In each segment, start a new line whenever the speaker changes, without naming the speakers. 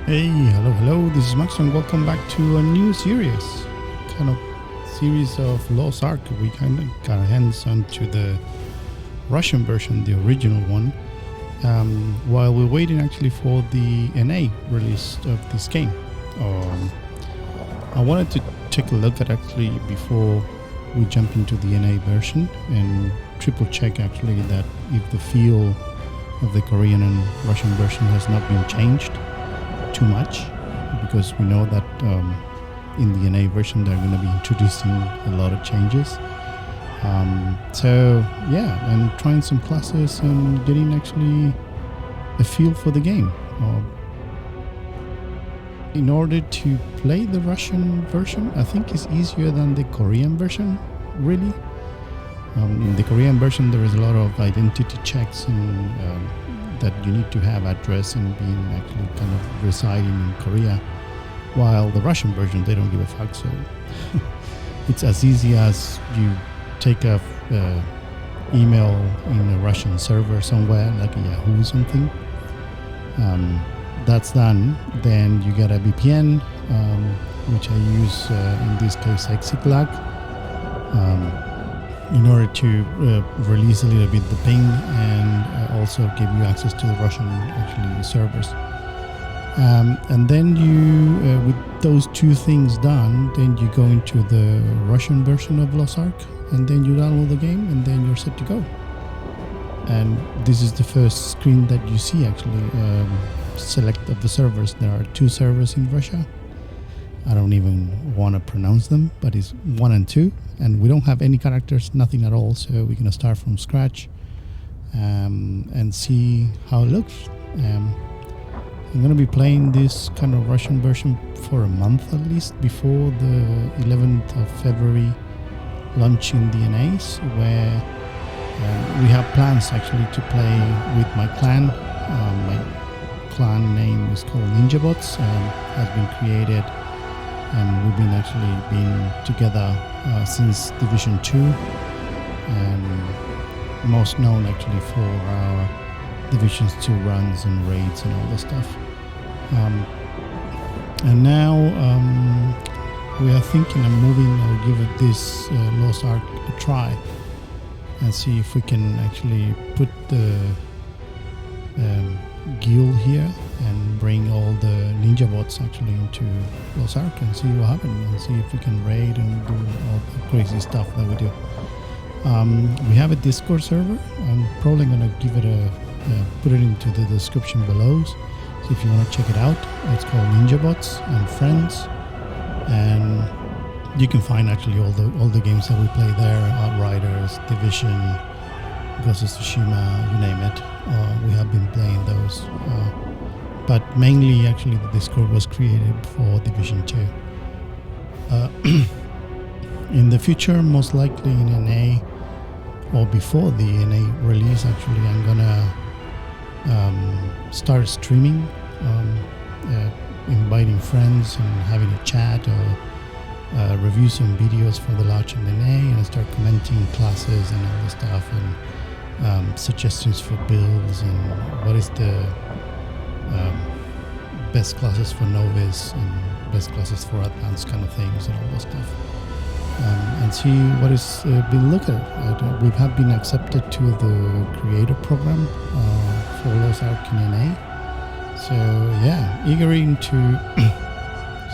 Hey, hello, this is Max and welcome back to a new series. Kind of series of Lost Ark. We kind of got our hands onto the Russian version, the original one, while we're waiting actually for the NA release of this game. I wanted to take a look at actually before we jump into the NA version and triple check actually that if the feel of the Korean and Russian version has not been changed too much, because we know that in the NA version they're going to be introducing a lot of changes. So yeah, and trying some classes and getting actually a feel for the game. In order to play the Russian version, I think it's easier than the Korean version, really. In the Korean version there is a lot of identity checks and that you need to have address and being actually kind of residing in Korea, while the Russian version they don't give a fuck. So it's as easy as you take a email in a Russian server somewhere like a Yahoo or something. That's done. Then you get a VPN, which I use in this case Exiglag, in order to release a little bit the ping and also give you access to the Russian actually servers. And then you, with those two things done, then you go into the Russian version of Lost Ark, and then you download the game, and then you're set to go. And this is the first screen that you see actually. Select of the servers. There are 2 servers in Russia. I don't even want to pronounce them, but it's 1 and 2, and we don't have any characters, nothing at all. So we're gonna start from scratch and see how it looks. I'm gonna be playing this kind of Russian version for a month at least before the 11th of February launch in DNAs, where we have plans actually to play with my clan. My clan name is called Ninjabots, has been created, and we've been actually together since Division 2, and most known actually for our Divisions 2 runs and raids and all this stuff. And now we are thinking of moving or give it this Lost Ark a try and see if we can actually put the guild here and bring all the Ninjabots actually into Lost Ark and see what happens, and see if we can raid and do all the crazy stuff that we do. We have a Discord server. I'm probably gonna give it put it into the description below. So if you want to check it out, it's called Ninjabots and Friends, and you can find actually all the games that we play there: Outriders, Division, Ghost of Tsushima, you name it. We have been playing those, but mainly actually the Discord was created for Division 2. In the future, most likely in NA or before the NA release, actually I'm gonna start streaming, inviting friends and having a chat, or review some videos for the launch in NA, and start commenting classes and all this stuff, and suggestions for builds, and what is the best classes for novice and best classes for advanced kind of things and all that stuff, and see what is being looked at. We have been accepted to the creator program for Lost Ark in NA, so yeah, eagering to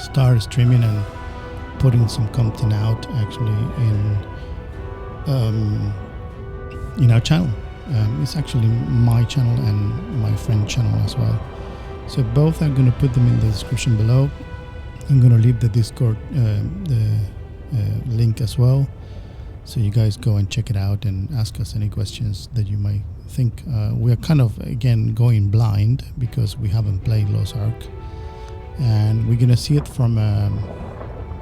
start streaming and putting some content out actually in our channel. It's actually my channel and my friend channel as well, so both I'm going to put them in the description below. I'm going to leave the Discord link as well, so you guys go and check it out and ask us any questions that you might think. We are kind of again going blind because we haven't played Lost Ark, and we're going to see it from I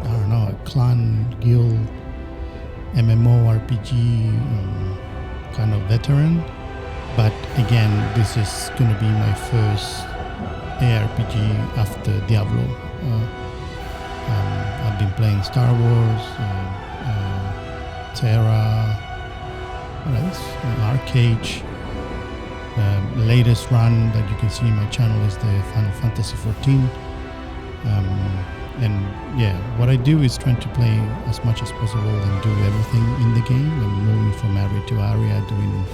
don't know, a clan guild MMORPG kind of veteran. But again, this is going to be my first ARPG after Diablo. I've been playing Star Wars, Terra, what else? Arcade, latest run that you can see in my channel is the Final Fantasy 14. And yeah, what I do is trying to play as much as possible and do everything in the game and moving from area to area, doing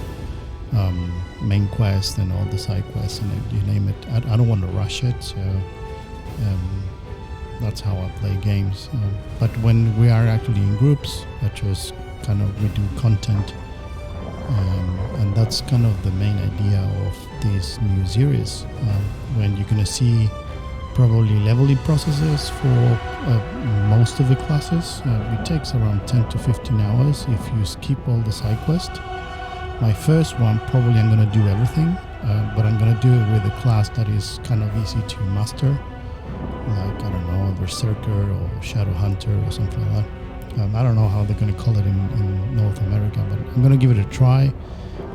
main quests and all the side quests and you name it. I don't want to rush it, so that's how I play games. But when we are actually in groups, I just kind of we do content, and that's kind of the main idea of this new series. When you're gonna see probably leveling processes for most of the classes. It takes around 10 to 15 hours if you skip all the side quests. My first one, probably I'm going to do everything, but I'm going to do it with a class that is kind of easy to master, like, I don't know, Berserker or Shadow Hunter or something like that. I don't know how they're going to call it in North America, but I'm going to give it a try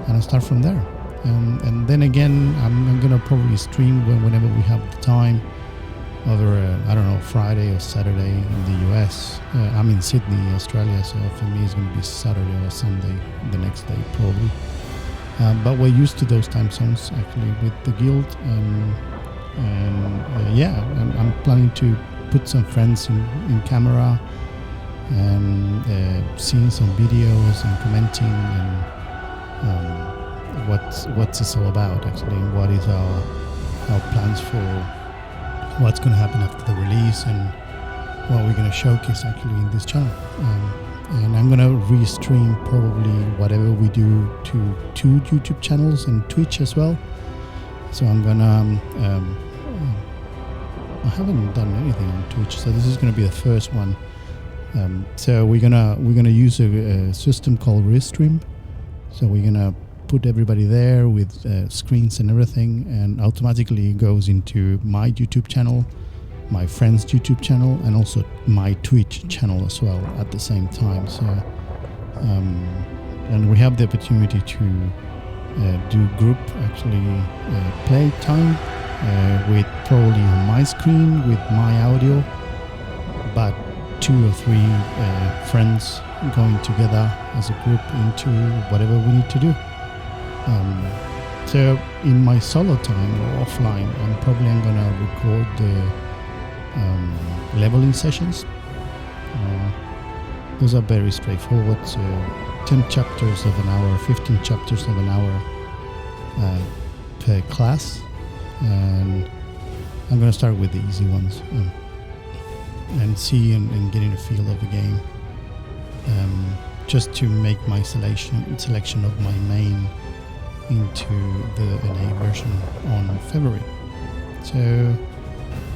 and I'll start from there. And then again, I'm going to probably stream whenever we have the time, over I don't know, Friday or Saturday in the US. I'm in Sydney, Australia, so for me it's going to be Saturday or Sunday the next day probably. But we're used to those time zones actually with the guild, and yeah, I'm planning to put some friends in camera and seeing some videos and commenting and what's this all about actually, and what is our plans for what's going to happen after the release and what we're going to showcase actually in this channel. And I'm going to restream probably whatever we do to 2 YouTube channels and Twitch as well. So I'm going to I haven't done anything on Twitch, so this is going to be the first one. So we're gonna use a system called Restream. So we're gonna put everybody there with screens and everything, and automatically it goes into my YouTube channel, my friend's YouTube channel, and also my Twitch channel as well at the same time. So and we have the opportunity to do group actually play time with probably on my screen with my audio, but 2 or 3 friends going together as a group into whatever we need to do. So in my solo time or offline, I'm gonna record the leveling sessions. Those are very straightforward, so 10 chapters of an hour, 15 chapters of an hour per class, and I'm gonna start with the easy ones and see and getting a feel of the game, just to make my selection of my main into the NA version on February. So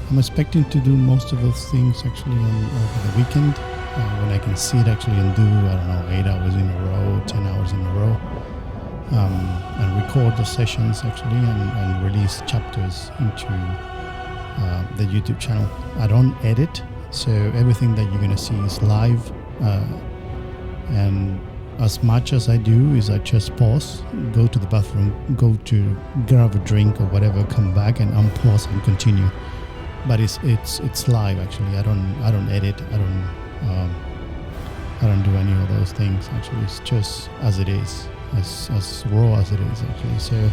I'm expecting to do most of those things actually over the weekend, when I can see it actually and do, I don't know, 8 hours in a row, 10 hours in a row, and record the sessions actually and release chapters into the YouTube channel. I don't edit, so everything that you're gonna see is live, and as much as I do is I just pause, go to the bathroom, go to grab a drink or whatever, come back and unpause and continue. But it's live actually. I don't edit. I don't do any of those things actually. It's just as it is, as raw as it is actually. So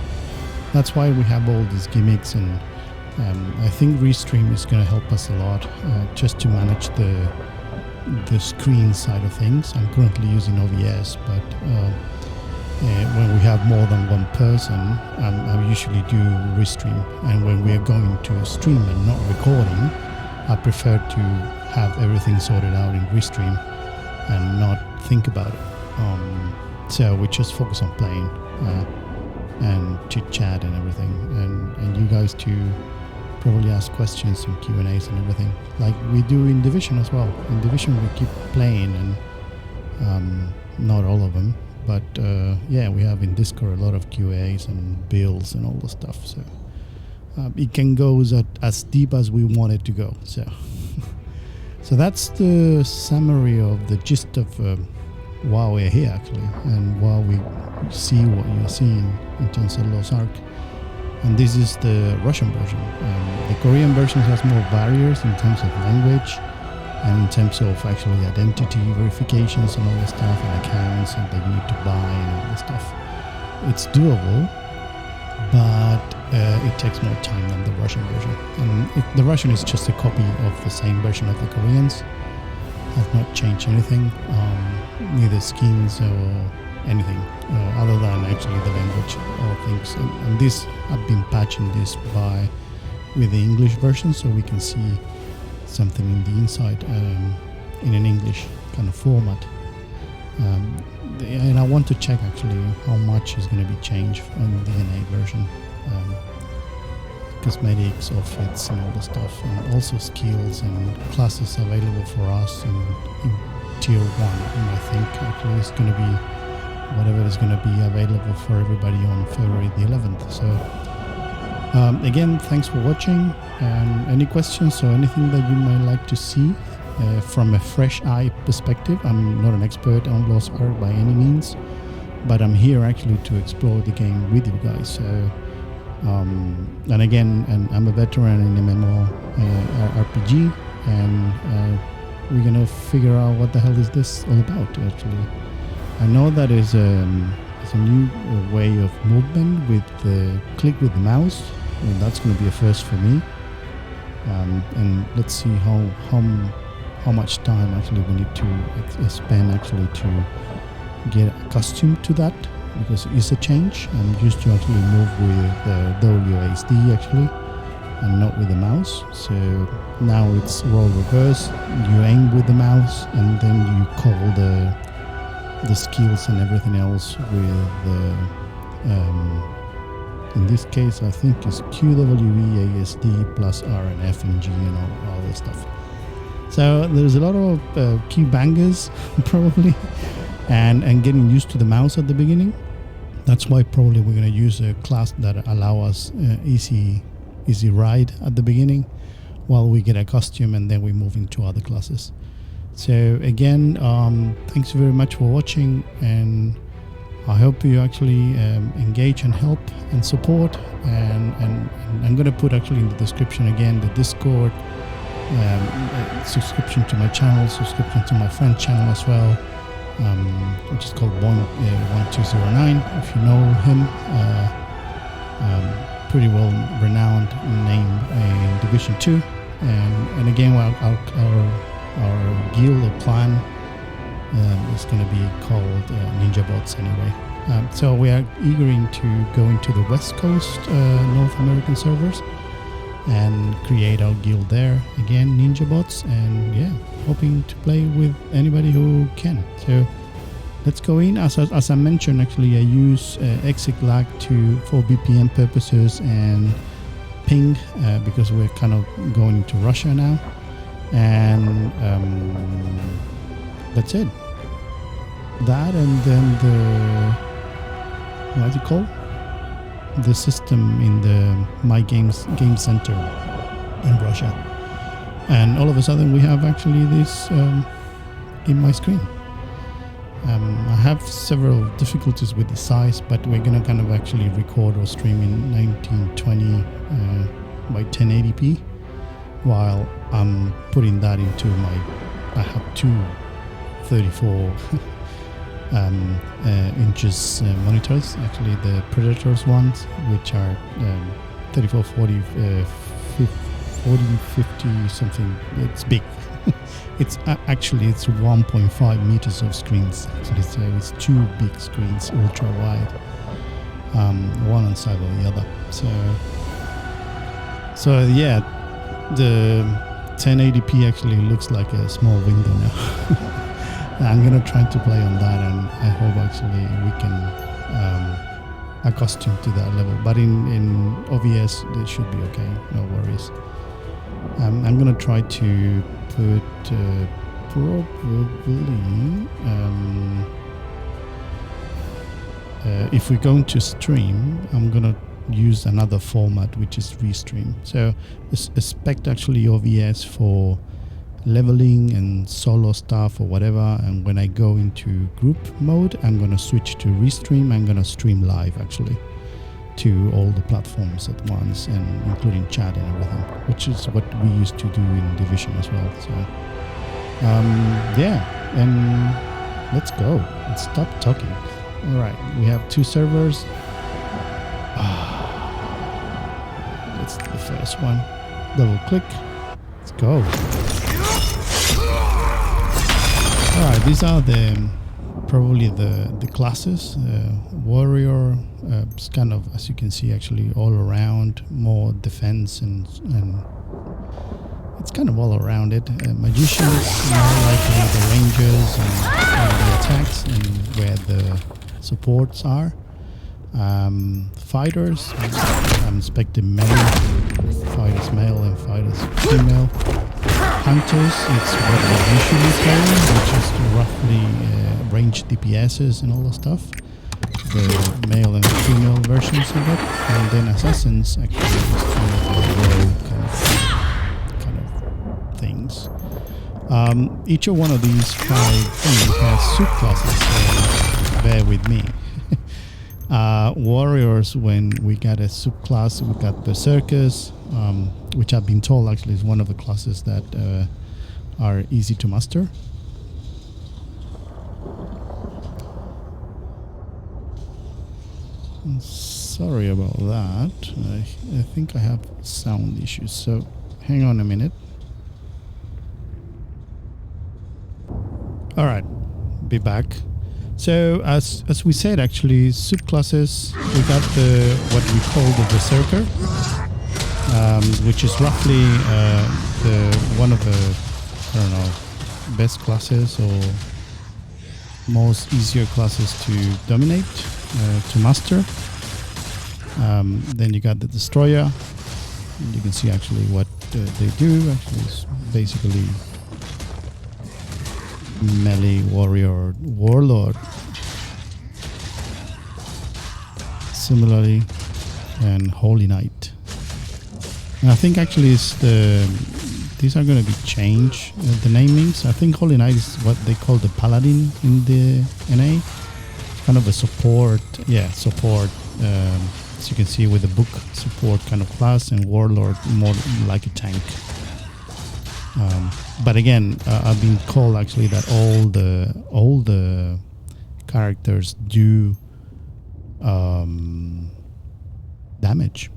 that's why we have all these gimmicks, and I think Restream is going to help us a lot, just to manage the screen side of things. I'm currently using OBS, but when we have more than one person, I usually do Restream. And when we are going to stream and not recording, I prefer to have everything sorted out in Restream and not think about it. So we just focus on playing and chit chat and everything, and you guys to probably ask questions and Q&As and everything, like we do in Division as well. In Division we keep playing, and not all of them, but yeah, we have in Discord a lot of QAs and builds and all the stuff, so it can go as deep as we want it to go. So so that's the summary of the gist of why we're here actually, and why we see what you're seeing in terms of Lost Ark. And this is the Russian version. The Korean version has more barriers in terms of language and in terms of actually identity verifications and all the stuff, and accounts and that you need to buy and all the stuff. It's doable, but it takes more time than the Russian version. And the Russian is just a copy of the same version of the Koreans. Has not changed anything, neither skins or anything, other than actually the language or things. And this, I've been patching this with the English version, so we can see something in the inside in an English kind of format. And I want to check actually how much is going to be changed on the NA version. Cosmetics, outfits and all the stuff, and also skills and classes available for us in tier 1. And I think actually it's going to be whatever is going to be available for everybody on February the 11th. So again, thanks for watching, and any questions or anything that you might like to see from a fresh eye perspective. I'm not an expert on Lost Ark by any means, but I'm here actually to explore the game with you guys. So and again, I'm a veteran in MMO RPG, and we're gonna figure out what the hell is this all about. Actually, I know that is a new way of movement with the click with the mouse, and that's gonna be a first for me. And let's see how much time actually we need to spend actually to get accustomed to that, because it's a change. I'm used to actually move with the WASD actually and not with the mouse. So now it's role reverse. You aim with the mouse and then you call the skills and everything else with the in this case I think it's QWEASD plus R and F and G and all this stuff. So there's a lot of key bangers probably, and getting used to the mouse at the beginning. That's why probably we're going to use a class that allow us easy ride at the beginning while we get accustomed, and then we move into other classes. So again, thanks very much for watching, and I hope you actually engage and help and support, and I'm going to put actually in the description again the Discord, subscription to my channel, subscription to my friend channel as well, which is called 1209. If you know him, pretty well renowned name in Division 2. And again, our guild or clan is going to be called Ninjabots anyway. So we are eager to go into the West Coast North American servers and create our guild there again, Ninjabots, and yeah, hoping to play with anybody who can. So let's go in. As I mentioned, actually I use exit lag for VPN purposes and ping because we're kind of going into Russia now, and that's it. That, and then the what's it called? The system in the My game center in Russia, and all of a sudden we have actually this in my screen. I have several difficulties with the size, but we're gonna kind of actually record or stream in 1920 by 1080p while I'm putting that into I have two 34 inches monitors, actually the Predators ones, which are 34, 40, 50 something. It's big. It's actually 1.5 meters of screens actually, so it's two big screens, ultra wide, one on side of the other. So yeah, the 1080p actually looks like a small window now. I'm gonna try to play on that, and I hope actually we can accustom to that level. But in OBS it should be okay, no worries. I'm gonna try to put probably if we're going to stream, I'm gonna use another format, which is restream. So expect actually OBS for leveling and solo stuff or whatever, and when I go into group mode, I'm gonna switch to restream. I'm gonna stream live actually to all the platforms at once, and including chat and everything, which is what we used to do in Division as well. So yeah, and let's go. Let's stop talking. All right, we have two servers. That's the first one. Double click. Let's go. Alright, these are probably the classes. Warrior, it's kind of, as you can see, actually all around, more defense and it's kind of all around it. Magicians, more likely the rangers and the attacks and where the supports are. Fighters, I'm expecting male, fighters male and fighters female. Hunters, it's what we usually play, which is roughly range DPSs and all that stuff. The male and female versions of it. And then assassins actually is kind of a rogue kind of things. Each of one of these 5 things has subclasses, so bear with me. Warriors, when we got a subclass, we got Berserkers, which I've been told actually is one of the classes that are easy to master. Sorry about that. I think I have sound issues, so hang on a minute. Alright, be back. So as we said, actually subclasses, we got what we call the Berserker, which is roughly one of the, I don't know, best classes or most easier classes to dominate, to master. Then you got the Destroyer. You can see actually what they do. Actually, it's basically melee warrior warlord. Similarly, and Holy Knight. And I think actually these are going to be changed, the namings. I think Holy Knight is what they call the Paladin in the NA. It's kind of a support, support. As you can see with the book, support kind of class, and Warlord more like a tank. But again, I've been told actually that all the characters do damage.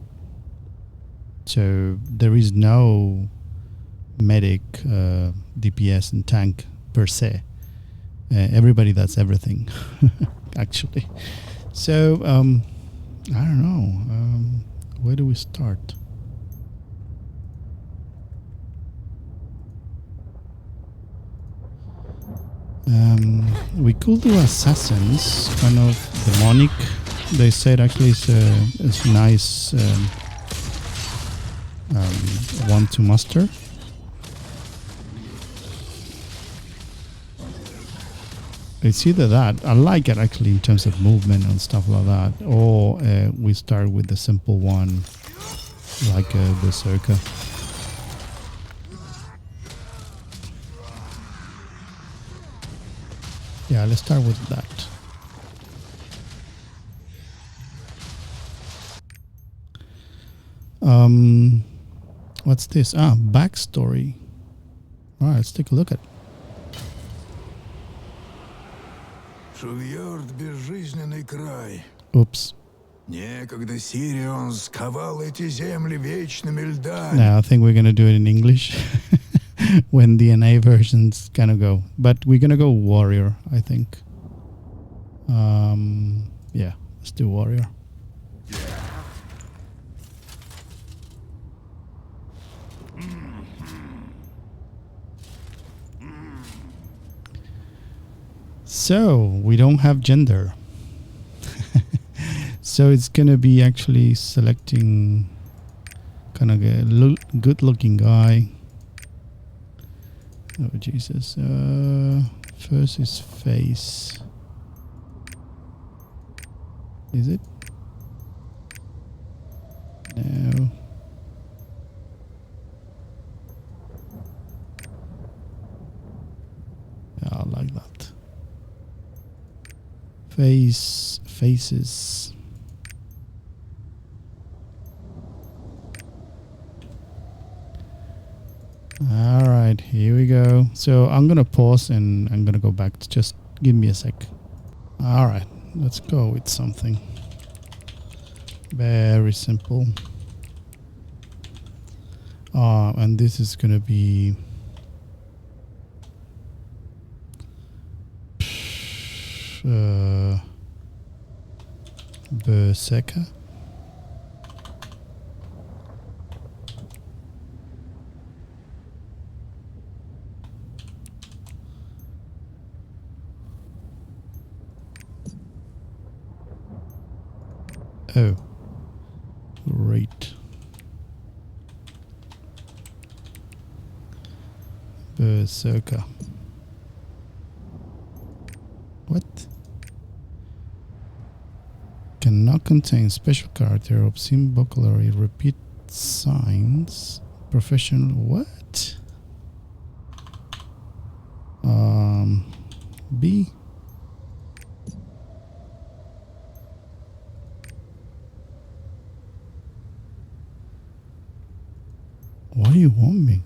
So there is no medic, DPS and tank per se. Everybody does everything, actually. So I don't know. Where do we start? We could do assassins, kind of demonic. They said actually it's a nice one to master. It's either that, I like it actually in terms of movement and stuff like that, or we start with the simple one like a Berserker. Yeah, let's start with that. What's this? Backstory. Alright, let's take a look at it.
Живет безжизненный край.
Oops.
Некогда Сирион сковал эти земли вечными льдами.
Now I think we're gonna do it in English when the NA versions gonna go. But we're gonna go warrior, I think. Yeah, let's do warrior. So we don't have gender. So it's gonna be actually selecting kind of a good looking guy. Oh Jesus. First is face. Is it? No. Yeah, I like that. Faces. All right, here we go. So I'm gonna pause and I'm gonna go back. Just give me a sec. All right, let's go with something very simple. And this is gonna be Berserker. Oh, great. Berserker. What? Cannot contain special character, obscene vocabulary, repeat signs, professional. What? B. What do you want me?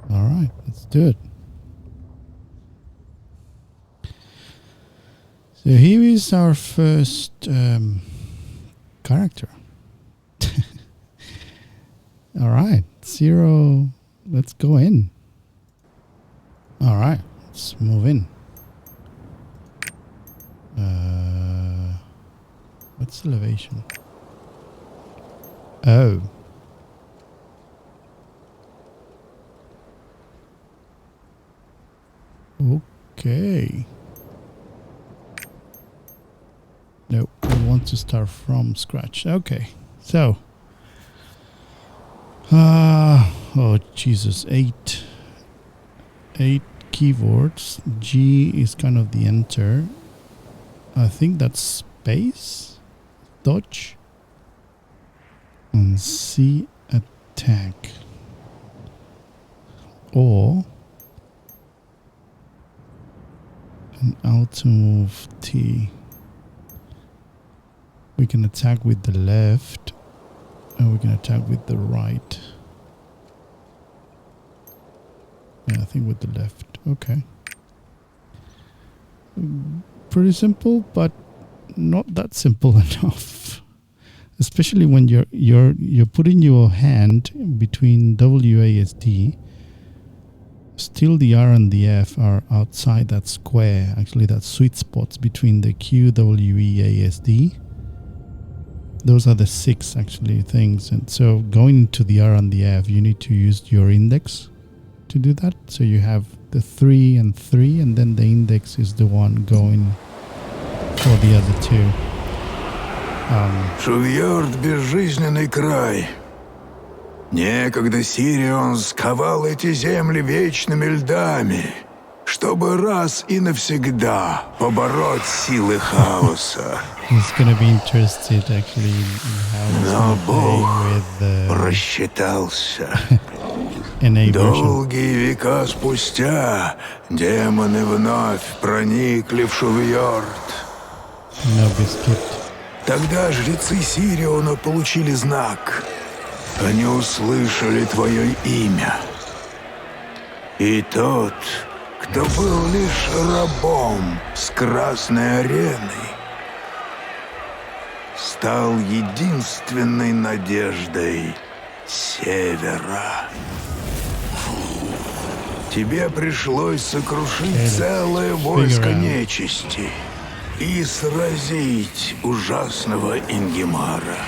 All right, let's do it. So here is our first character. All right, 0. Let's go in. All right, let's move in. What's elevation? Oh. Okay. No, I want to start from scratch. Okay, so. Oh Jesus, 8 keywords. G is kind of the enter. I think that's space, dodge, and C attack. Or an auto move T. We can attack with the left, and we can attack with the right. Yeah, I think with the left. Okay. Pretty simple, but not that simple enough. Especially when you're putting your hand between WASD. Still, the R and the F are outside that square. Actually, that sweet spots between the Q, W, E, A, S, D. Those are the 6 actually things. And so going into the R and the F, you need to use your index to do that. So you have the 3 and 3, and then the index is the one going for the other 2.
Живет безжизненный край. Некогда Сирион сковал эти земли вечными льдами, чтобы раз и навсегда побороть силы хаоса.
He's gonna be interested actually in how he's
Но
gonna play
Бог
with the
просчитался.
NA version.
Долгие века спустя демоны вновь проникли в Шувьорд.
No biscuit.
Тогда жрецы Сириона получили знак. Они услышали твое имя. И тот, кто был лишь рабом с красной ареной, стал единственной надеждой Севера. Тебе пришлось сокрушить целое войско нечисти и сразить ужасного Ингемара.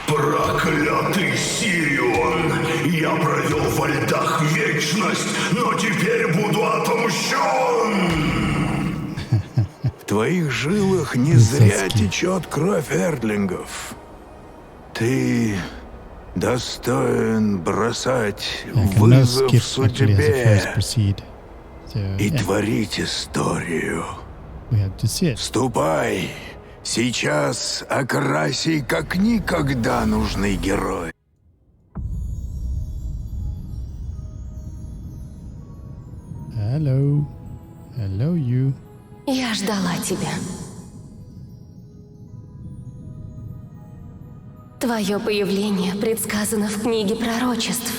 Проклятый Сирион! Я провел во льдах вечность, но теперь буду отомщен!
В твоих жилах не зря течет кровь эрдлингов. Ты достоин бросать вызов судьбе и творить историю. Ступай! Сейчас Акрасий как никогда нужный герой.
Hello. Hello, you.
Я ждала тебя. Твое появление предсказано в книге пророчеств.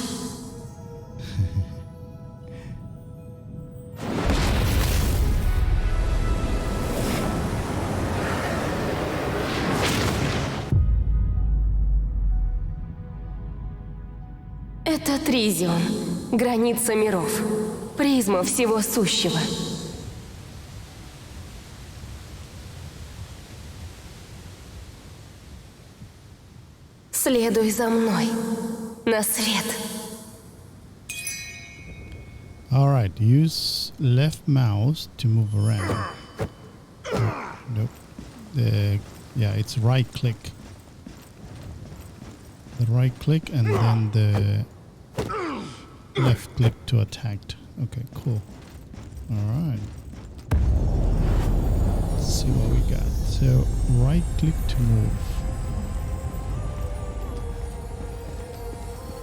Это Тризион, граница миров, призма всего сущего. Следуй за мной на свет.
Alright, use left mouse to move around. Nope. Yeah, it's right click. The right click and then the left click to attack. Okay, cool. Alright. Let's see what we got. So, right click to move.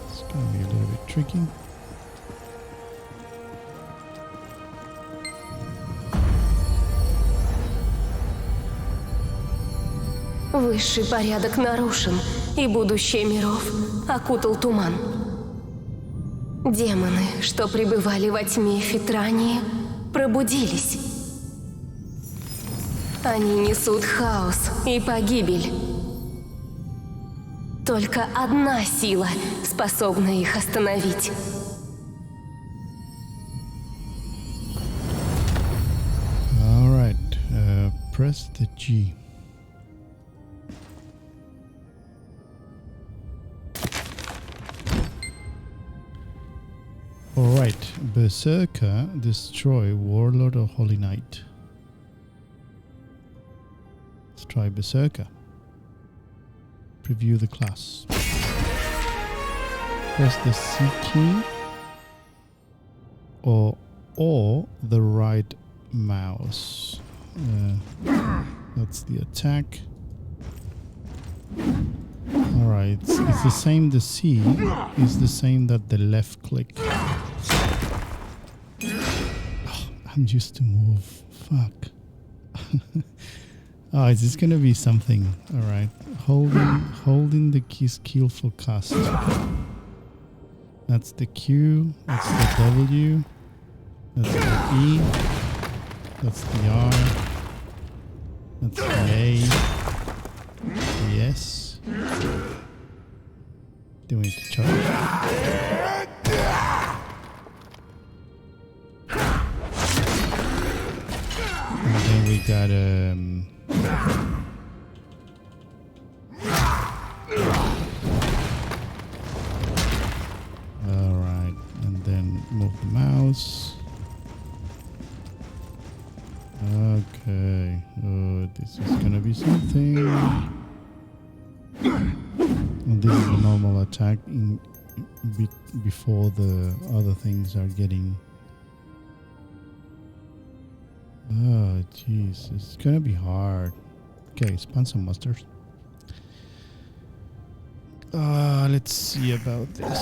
It's gonna be a little bit tricky.
Высший порядок нарушен, и будущее миров окутал туман. Демоны, что пребывали во тьме Фитрании, пробудились. Они несут хаос и погибель. Только одна сила способна их остановить.
All right, press the G. Alright, Berserker, destroy Warlord of Holy Knight. Let's try Berserker. Preview the class. Press the C key or the right mouse. That's the attack. Alright, it's the same, the C is the same that the left click. Oh, I'm used to move. Fuck. Oh, is this gonna be something? Alright. Holding the key skillful cast. That's the Q, that's the W, that's the E, that's the R, that's the A, the S. Do we need to charge? And then we got alright, and then move the mouse. Okay. Oh, this is gonna be something. And this is a normal attack before the other things are getting. Oh, jeez, it's gonna be hard. Okay, spawn some monsters. Let's see about this.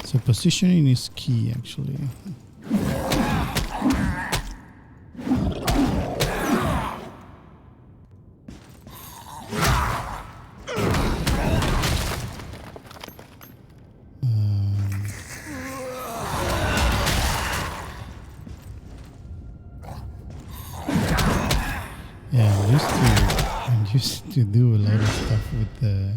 So positioning is key, actually. Used to do a lot of stuff with the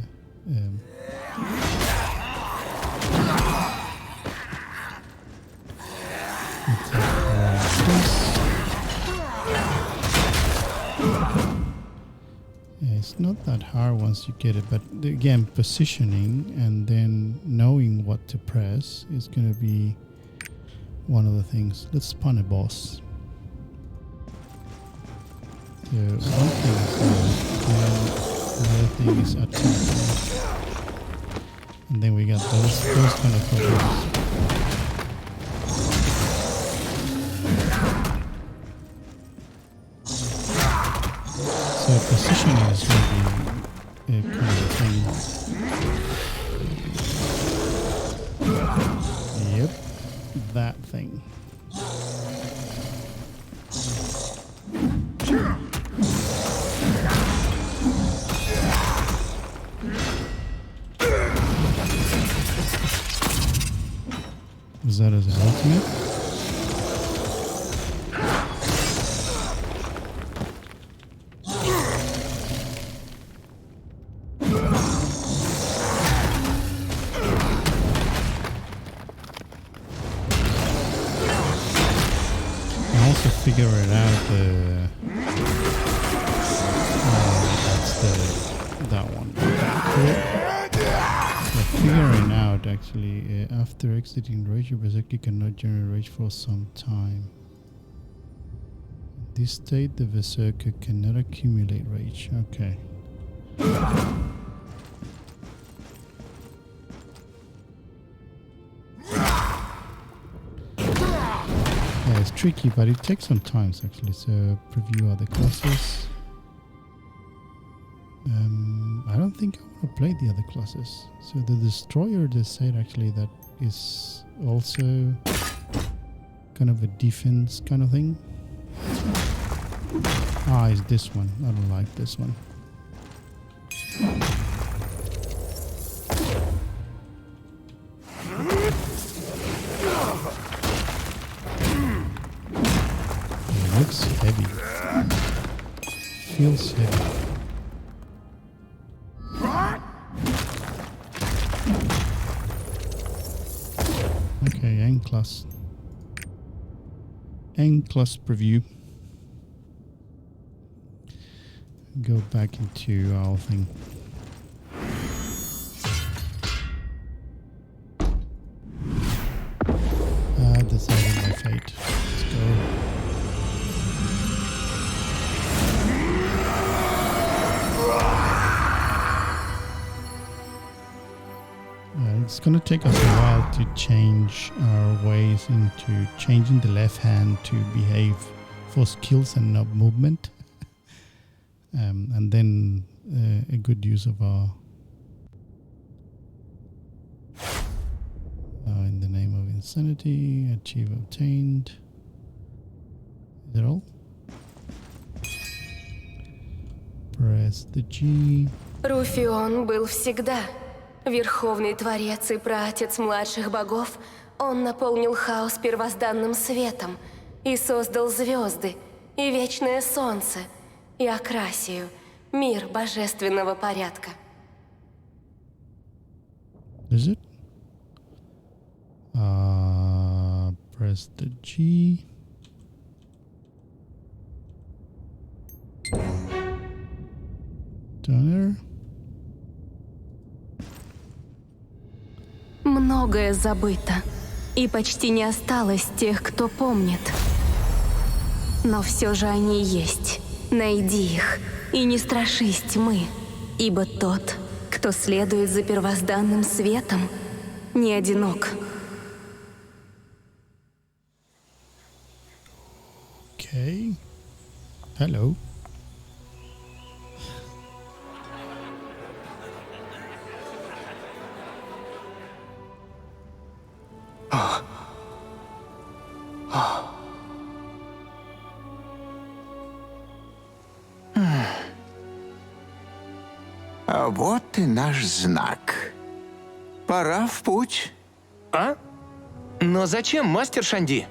it's not that hard once you get it, but again, positioning and then knowing what to press is going to be one of the things. Let's spawn a boss. So one thing is another thing is attack. And then we got those kind of problems. So positioning is going to be a kind of thing. Yep, that thing. Is that as an ultimate? figure it out. That's that one. Figuring out actually after exiting rage, your berserker cannot generate rage for some time. In this state, the berserker cannot accumulate rage. Okay. Yeah, it's tricky, but it takes some time actually. So preview other classes. I don't think I want to play the other classes. So the destroyer, they said actually that is also kind of a defense kind of thing. Ah, it's this one. I don't like this one. It looks heavy. Feels heavy. Okay, N-class. N-class preview. Go back into our thing. Decided my fate. Let's go. It's gonna take us a while to change our ways into changing the left hand to behave for skills and not movement. And then a good use of our in the name of insanity, achieve obtained. Is that all? Press the G.
Руфион был всегда. Верховный Творец и праотец младших богов, он наполнил хаос первозданным светом и создал звезды, и вечное солнце, и Акрасию, мир божественного порядка.
Is it? Press the G. Donner.
Многое забыто, и почти не осталось тех, кто помнит. Но все же они есть. Найди их, и не страшись тьмы, ибо тот, кто следует за первозданным светом, не одинок.
Okay. Hello.
А вот и наш знак. Пора в путь.
А? Но зачем, мастер Шанди?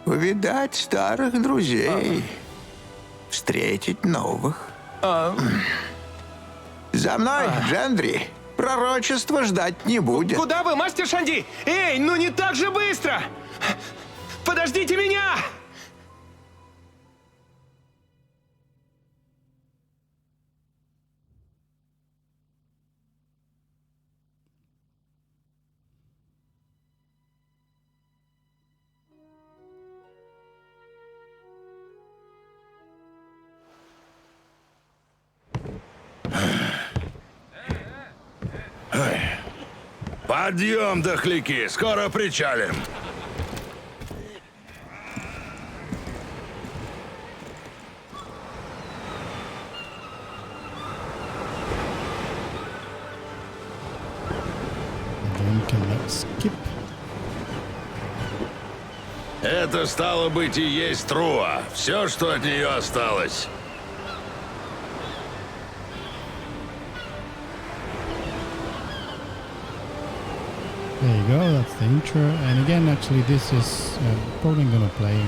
Увидать старых друзей. Встретить новых. За мной, Джендри. Пророчества ждать не будет.
Куда вы, мастер Шанди? Эй, ну не так же быстро! Подождите меня!
Подъем, дохляки, скоро причалим.
Then cannot skip.
Это стало быть и есть Труа. Все, что от нее осталось.
There you go, that's the intro. And again, actually, this is probably going to play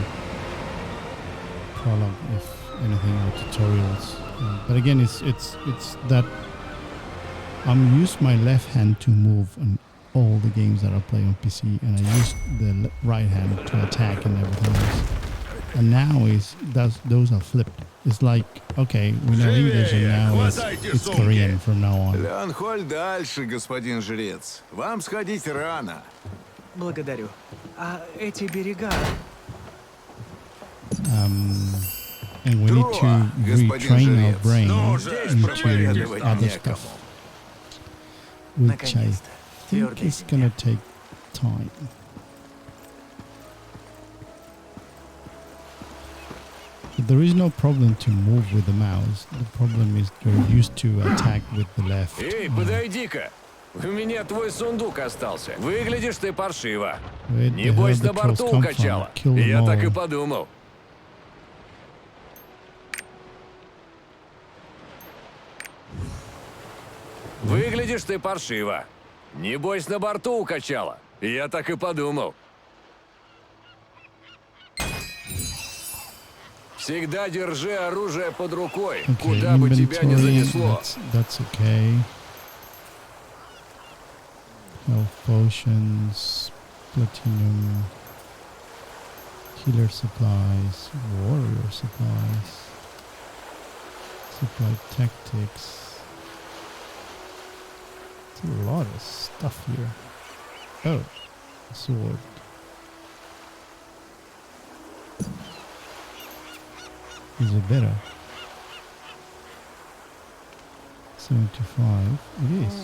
Prologue, if anything, or tutorials. But again, it's that I'm use my left hand to move on all the games that I play on PC, and I use the right hand to attack and everything else. And now those are flipped. It's like, okay, we know English and now it's Korean from now on.
Леонхоль дальше, господин жрец. Вам сходить рано.
Благодарю. А эти берега...
And we need to retrain our brain into other
некому.
stuff, which I think is gonna take time. But there is no problem to move with the mouse. The problem is you're used to attack with the left.
Эй, подойди-ка! У меня твой сундук остался. Выглядишь ты паршиво.
Where the hell
Небось,
the
на
trolls
борту
come from?
укачало.
Kill them
Я так и
all.
подумал. Выглядишь ты паршиво. Небось, на борту укачало. Я так и подумал. Всегда держи оружие под рукой,
Okay,
куда бы тебя ни
inventory,
занесло.
that's okay. Health potions, platinum, healer supplies, warrior supplies, supply tactics. It's a lot of stuff here. Oh, a sword. Is it better? 75. It is.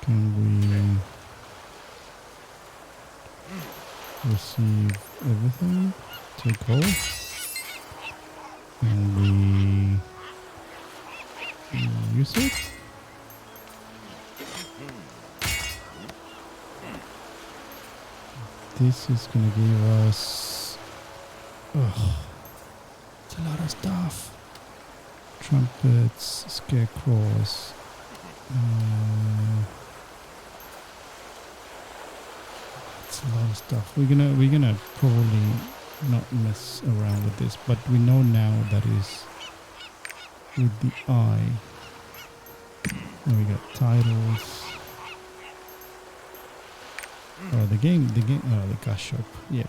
Can we receive everything? Take all? Can we use it? This is gonna give us... Ugh. It's a lot of stuff. Trumpets, scarecrows. It's a lot of stuff. We're gonna probably not mess around with this, but we know now that is with the eye. And we got titles. Oh, the game, oh, the cash shop, yeah.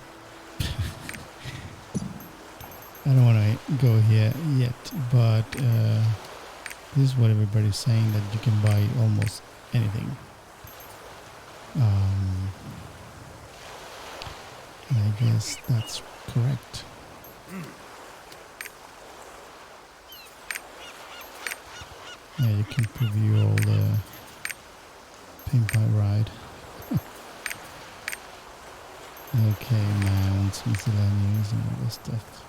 I don't want to go here yet, but this is what everybody's saying, that you can buy almost anything. And I guess that's correct. Yeah, you can preview all the paint by ride. Okay, mounts, miscellaneous, and all this stuff.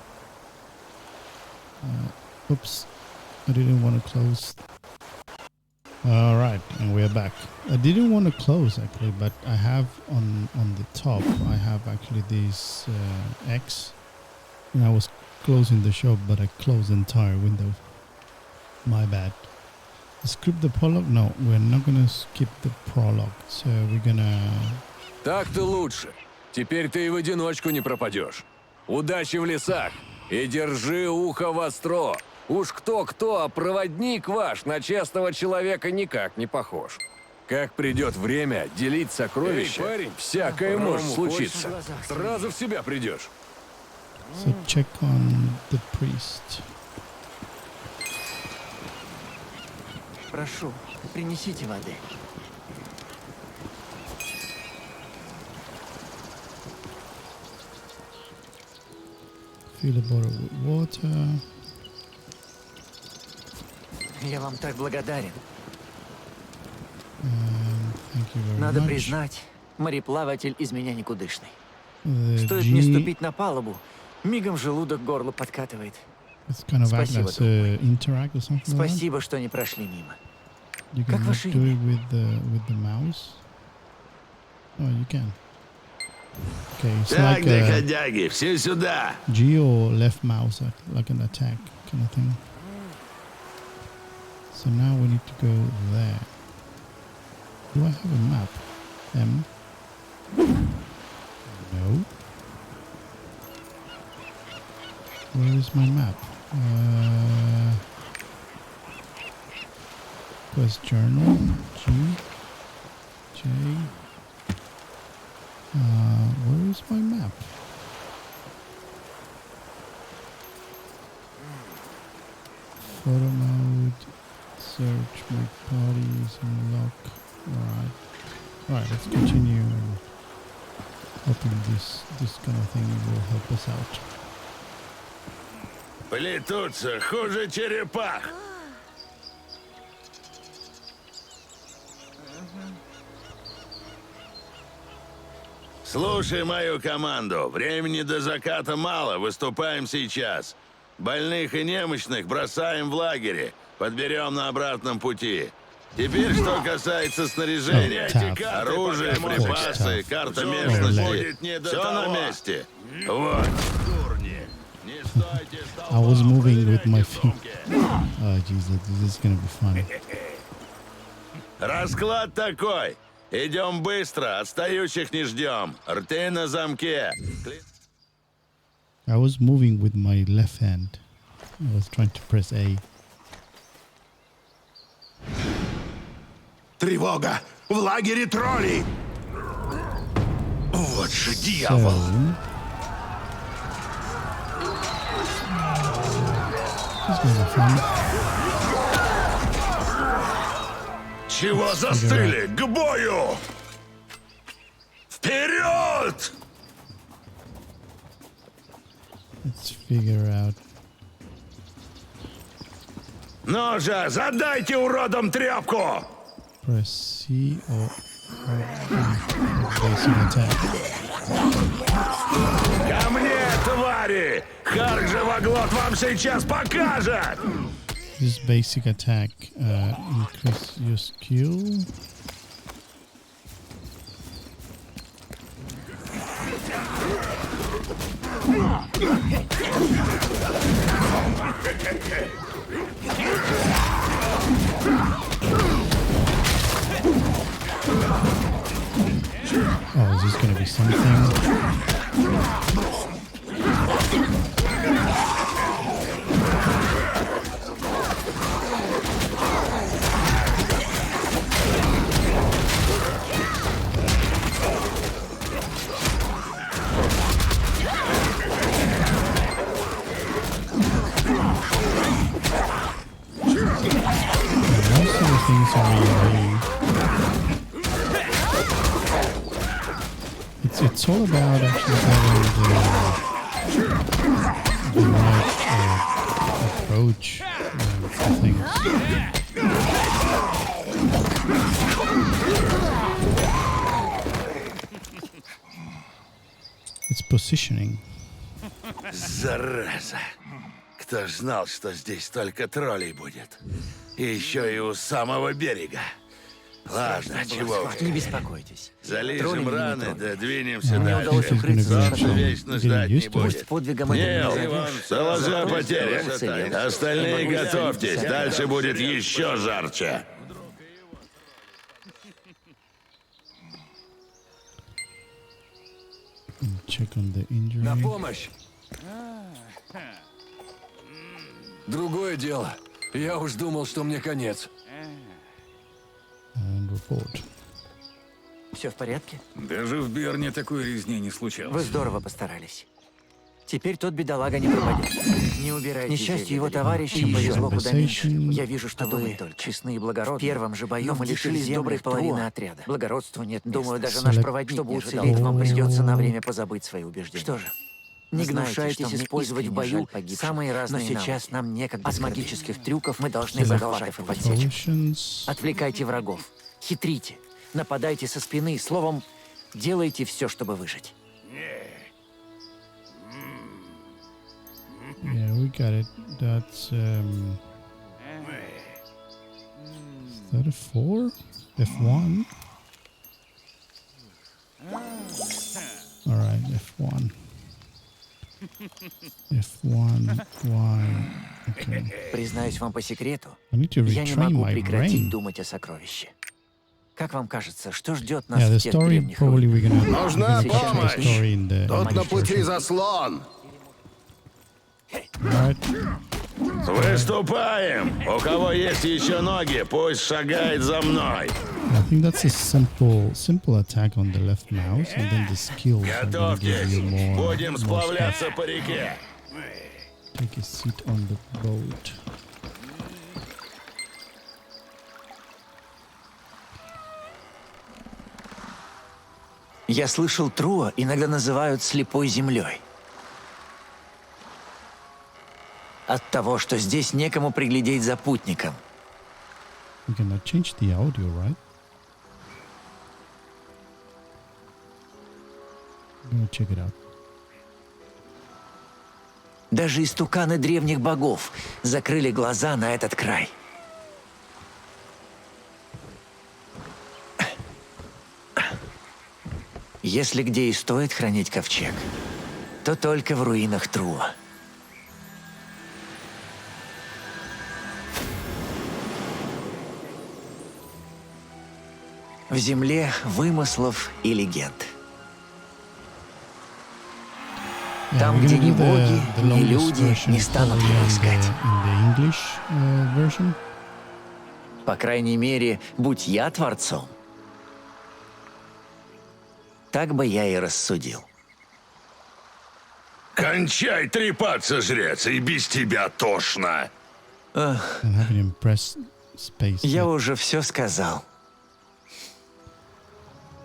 Oops, I didn't want to close. Alright, and we're back. I didn't want to close actually, but I have on the top, I have actually these X. And I was closing the shop, but I closed the entire window. My bad. Skip the prologue? No, we're not gonna skip the prologue. So we're gonna...
Так-то лучше. Теперь ты и в одиночку не пропадешь. Удачи в лесах и держи ухо востро. Уж кто-кто, а проводник ваш на честного человека никак не похож. Как придет время делить сокровища, парень, всякое может случиться. Сразу в себя придешь.
So check on the priest.
Прошу, принесите воды.
Fill a bottle with water.
Я вам так благодарен.
Thank you very
Надо
much.
признать, мореплаватель из меня никудышный.
The
Стоит
G,
мне ступить на палубу, мигом желудок к горлу подкатывает.
it's kind of act
Спасибо,
as
друг
interact or something like that.
Спасибо, что не прошли мимо.
You
Как
can
ваше
do
имя?
it with the mouse. Oh, you can. Okay, it's
Так,
like a
доходяги, все сюда.
G or left mouse, like an attack kind of thing. So now we need to go there. Do I have a map? M? No. Where is my map? Quest journal. G. J. Where is my map? Photo mode. Search. Make parties. Unlock. Alright. Alright, let's continue. Hoping this kind of thing will help us out.
Плетутся хуже черепах. Слушай мою команду. Времени до заката мало. Выступаем сейчас. Больных и немощных бросаем в лагере. Подберем на обратном пути. Теперь, что касается снаряжения. Оружие, припасы, карта местности. Все на месте. Вот. Не стойте
I was moving with my feet. Oh, Jesus, this is gonna be fun.
Расклад такой. Идем быстро, отстающих не ждем. Рты на замке.
I was moving with my left hand. I was trying to press A.
Тревога! В лагере троллей!
Вот же
So,
дьявол.
this is gonna be fun.
Чего застыли? К бою! Вперед!
Let's figure out.
Ну же, задайте уродам тряпку!
Press C or basic attack.
Ко мне, твари! Харк Живоглот вам сейчас покажет!
This basic attack increase your skill. Oh, is this going to be something? Most of the things are really it's all about actually having the right approach to things. It's positioning.
Зараза! Кто ж знал, что здесь столько троллей будет? И еще и у самого берега. Ладно, чего уж.
Не беспокойтесь.
Залижем раны, да двинемся
Мне
дальше.
удалось укрыться.
Солнце вечно ждать не будет.
Подвигом
Нил,
это не назовешь.
доложи о
Зато
потерях.
уцелел.
Остальные
Я могу
готовьтесь,
заявить
дальше
всякое.
будет еще жарче.
Check on the injury.
На помощь! Другое дело. Я уж думал, что мне конец.
And report.
Все в порядке?
Даже в Берне такой резни не случалось.
Вы здорово постарались. Теперь тот бедолага не пропадет. Не убирайте. К несчастью, его товарищам повезло куда меньше. Я вижу, что вы честны и благородны. В первом же бою мы лишились доброй половины отряда. Благородству нет места. Думаю, даже наш проводник, чтобы уцелеть, вам придется на время позабыть свои убеждения. Что же? Не гнушайтесь использовать в бою самые разные навыки. Но сейчас нам некогда. От магических трюков мы должны захватывать подсечек.
Solutions.
Отвлекайте врагов. Хитрите. Нападайте со спины. Словом, делайте все, чтобы выжить.
Yeah, we got it. That's is that a 4? F1? Alright, F1. F1, Y. Okay.
Признаюсь вам по секрету,
I need to
я не
retrain
могу
my
прекратить
brain.
думать о сокровище. Как вам кажется, что ждет нас
Yeah, the
в тех
story
древних
probably we're
руинах?
gonna
Нужна
we're gonna check the
помощь.
story in the
Тут на
next
пути
version.
заслон!
Alright.
Выступаем! У кого есть еще ноги, пусть шагает за мной.
I think that's a simple attack on the left mouse, and then the skills are gonna give you
Готовьтесь!
more
Будем
stuff.
сплавляться по реке.
Take a seat on the boat.
Я слышал, Труа иногда называют слепой землей. От того, что здесь некому приглядеть за путником.
We cannot change the audio, right? I'm gonna check it out.
Даже истуканы древних богов закрыли глаза на этот край. Если где и стоит хранить ковчег, то только в руинах Труа. В земле вымыслов и легенд. Там, где ни боги, ни люди не станут его искать.
In the English version.
По крайней мере, будь я творцом, так бы я и рассудил.
Кончай трепаться, жрец, и без тебя тошно.
And having him press space.
Я уже все сказал.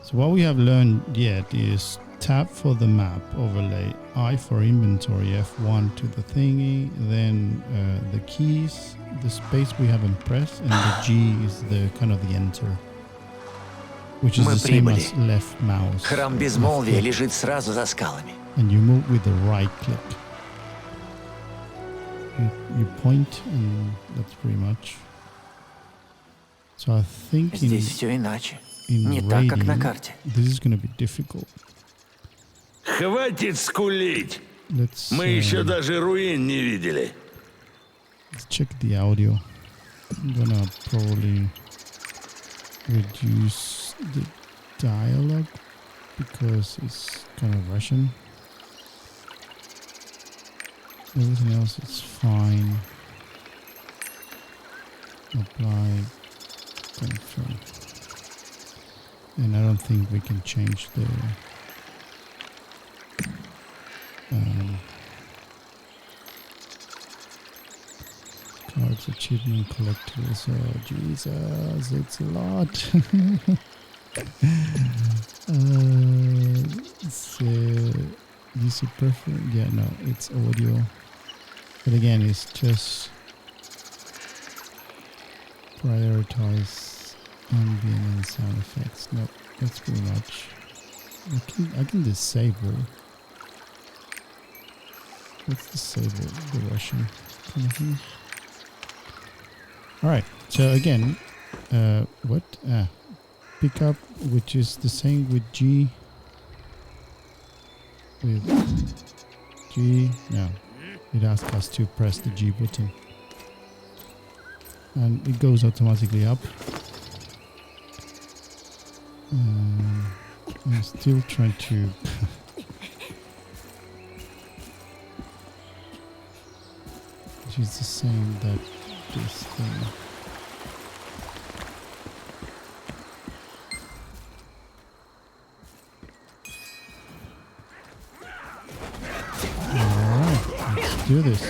So what we have learned yet is tap for the map overlay, I for inventory, F1 to the thingy, then the keys, the space we haven't pressed, and the G is the kind of the enter, which is
Мы
the same
прибыли.
as left mouse.
Храм
left
безмолвия
click.
лежит сразу за скалами.
And you move with the right click. You point, and that's pretty much. So I think
Здесь все иначе.
in
Не так, как на
raiding,
карте.
this is going to be difficult.
Хватит скулить.
Let's
Мы еще даже руин не видели.
let's check the audio. I'm gonna probably reduce the dialogue because it's kind of Russian. Everything else is fine. Apply, confirm. And I don't think we can change the cards, achievement, collectibles. Oh Jesus, it's a lot. It's DC perfect. Yeah, no, it's audio. But again, it's just prioritize ambient and sound effects. No, that's pretty much. I can disable. Let's disable the Russian kind of thing. All right. So again, what? Pick up, which is the same with G. With G, no. It asks us to press the G button. And it goes automatically up. I'm still trying to... which is the same that this thing. Alright, let's do this.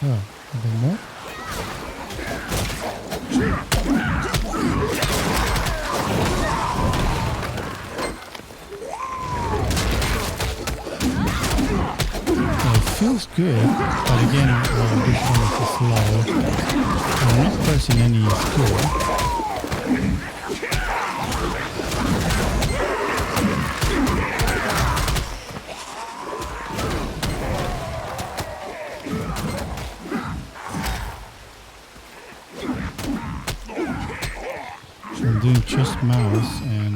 Oh, are there more? Well, it feels good, but again, this one is slow. I'm not pressing any skill. doing just mouse and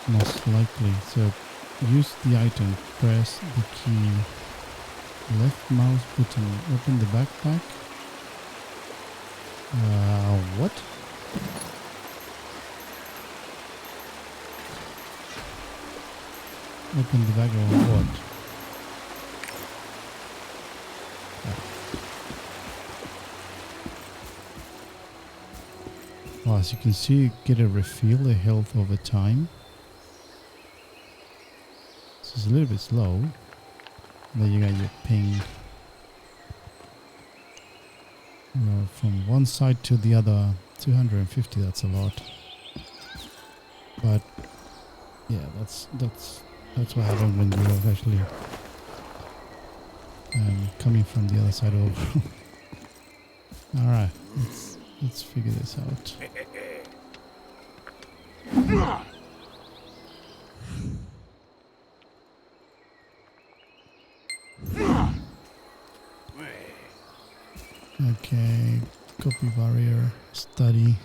most likely. So use the item, press the key, left mouse button, open the backpack. What? Open the backpack of what? Well, as you can see, you get a refill the health over time. This is a little bit slow. Then you got your ping. From one side to the other, 250. That's a lot. But yeah, that's what happens when you're actually coming from the other side over. All right, let's figure this out. Okay, copy barrier, study.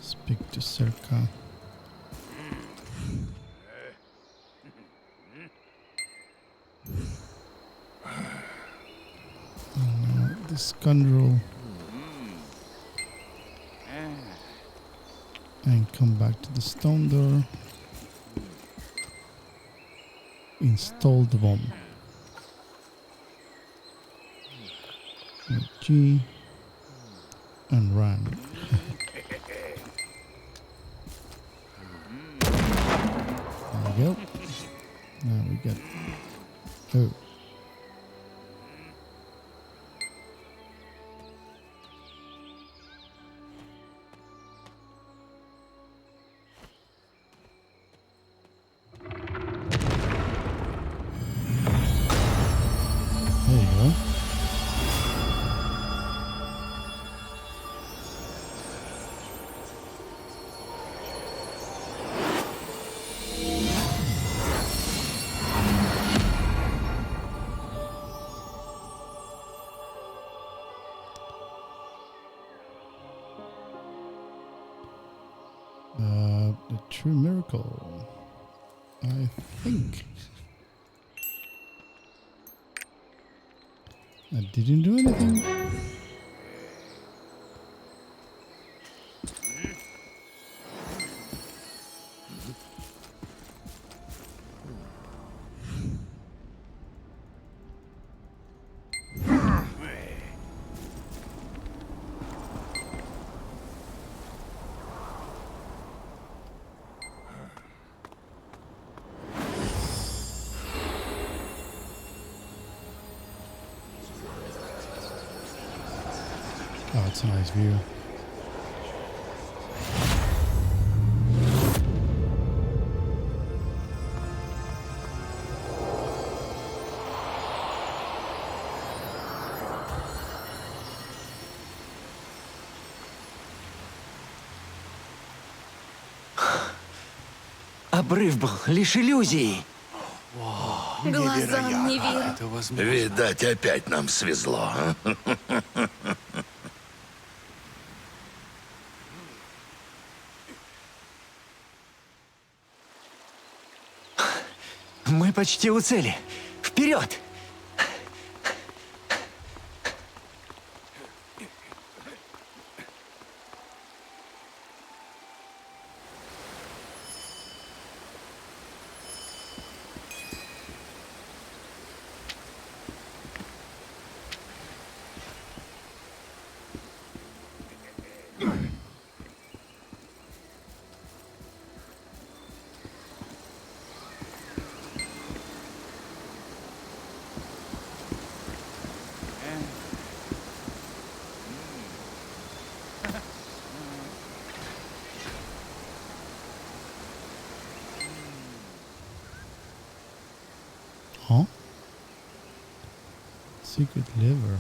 Speak to Circa. The scoundrel. And come back to the stone door. Install the bomb. G and run. There we go. Now we got. Oh. There you go. The true miracle, I think. I didn't do anything. Oh, it's a nice view.
Обрыв был лишь иллюзией.
Глазам не верю.
Видать, опять нам свезло.
Мы почти у цели. Вперед!
Huh? Secret lever.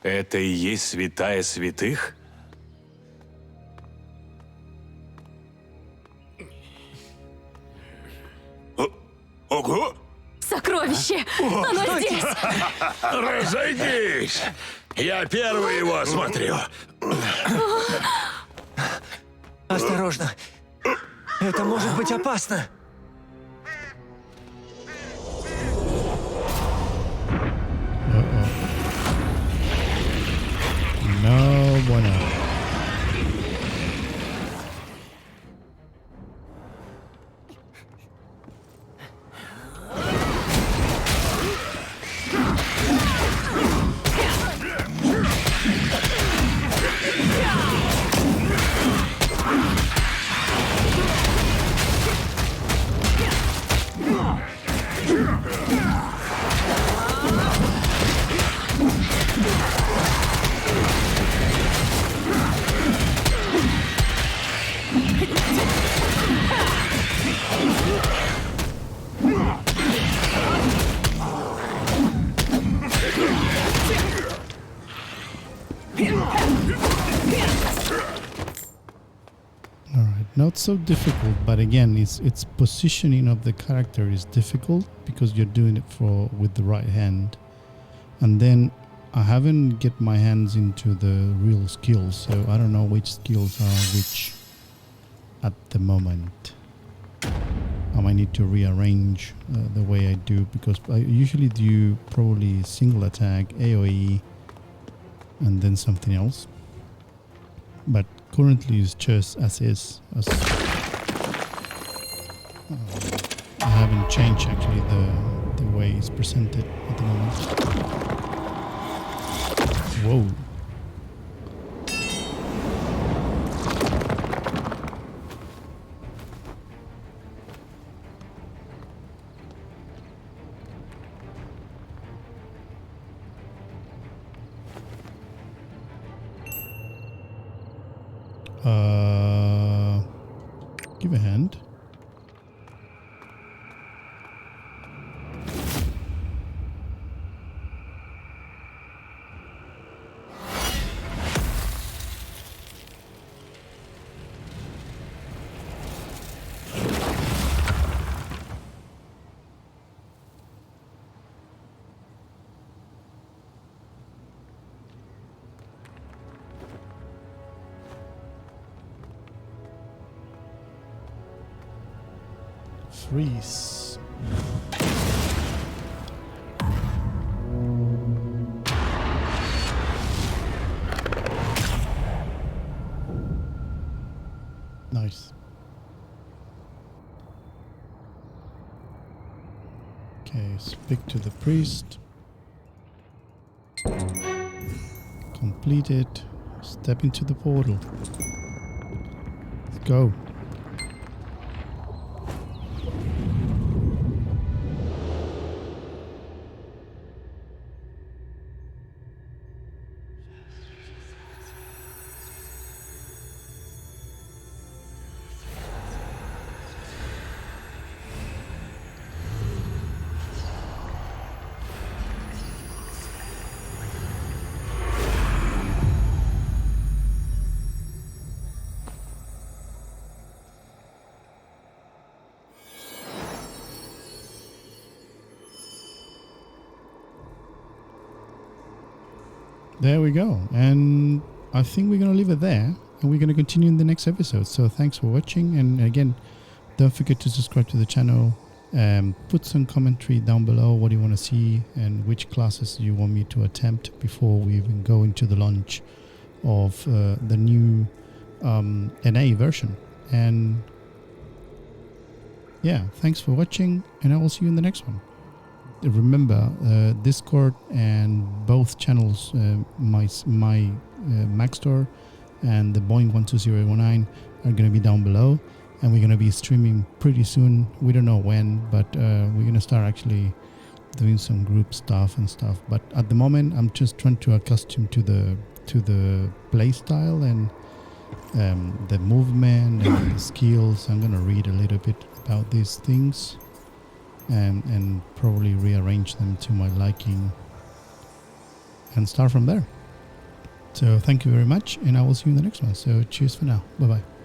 Это и есть святая святых?
Ого!
Сокровище! Оно здесь!
Разойдись! Я первый его осмотрю.
Осторожно! Это может быть опасно!
No bueno. Not so difficult, but again, its positioning of the character is difficult because you're doing it with the right hand, and then I haven't get my hands into the real skills, so I don't know which skills are which at the moment. I might need to rearrange the way I do, because I usually do probably single attack, AoE, and then something else. But currently it's just as is. I haven't changed actually the way it's presented at the moment. Whoa. Give a hand. Freeze. Nice. Okay, speak to the priest. Complete it. Step into the portal. Let's go. There we go, and I think we're going to leave it there, and we're going to continue in the next episode. So thanks for watching, and again, don't forget to subscribe to the channel, put some commentary down below what you want to see and which classes you want me to attempt before we even go into the launch of the new NA version. And yeah, thanks for watching, and I will see you in the next one. Remember, Discord and both channels, my Mac Store and the Boeing 12019 are going to be down below, and we're going to be streaming pretty soon. We don't know when, but we're going to start actually doing some group stuff and stuff. But at the moment, I'm just trying to accustom to the play style and the movement and the skills. I'm going to read a little bit about these things and probably rearrange them to my liking and start from there. So thank you very much, and I will see you in the next one. So cheers for now. Bye bye.